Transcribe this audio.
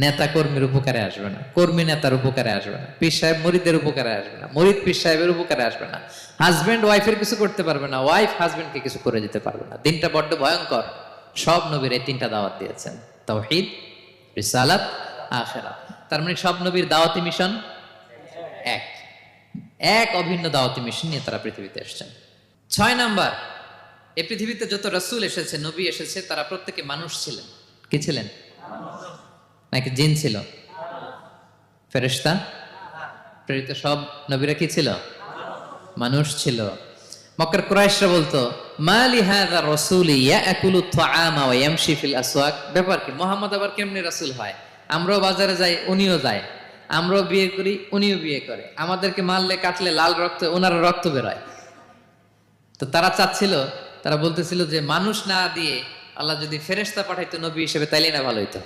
নেতা কর্মীর উপকারে আসবে না, কর্মী নেতার উপকারে আসবে না, পীর সাহেব মুরিদের উপকারে আসবে না, মুরিদ পীর সাহেবের উপকারে আসবে না, হাজবেন্ড ওয়াইফের কিছু করতে পারবে না, ওয়াইফ হাজবেন্ডকে কিছু করে দিতে পারবে না। দিনটা বড্ড ভয়ঙ্কর। সব নবীর এই তিনটা দাওয়াত দিয়েছেন, তাওহীদ, রিসালাত, আখিরাত। তার মানে সব নবীর দাওয়াতি মিশন এক, এক অভিন্ন দাওয়াতি মিশন নিয়ে তারা পৃথিবীতে এসেছেন। 6 নাম্বার, এই পৃথিবীতে যত রাসূল এসেছে, নবী এসেছে, তারা প্রত্যেকে মানুষ ছিলেন। কি ছিলেন? নাকি জিন ছিল? ফেরেশতা? প্রেরিত সব নবীরা কি ছিল? মানুষ ছিল। মক্কার কুরাইশরা বলতো, মা লিহাযা রাসূলি ইয়াকুলু আত-তাআমা ওয়া ইয়ামশি ফিল আসওয়াক। ব্যাপার কি, মুহাম্মদ আবার কেমনে রাসূল হয়? আমরাও বাজারে যাই, উনিও যায়, আমরাও বিয়ে করি, উনিও বিয়ে করে, আমাদেরকে মারলে কাটলে লাল রক্ত, ওনারা রক্ত বেরোয়। তো তারা চাচ্ছিল, তারা বলতেছিল যে মানুষ না দিয়ে আল্লাহ যদি ফেরেশতা পাঠাইতো নবী হিসেবে, তাইলে না ভালো হইতো।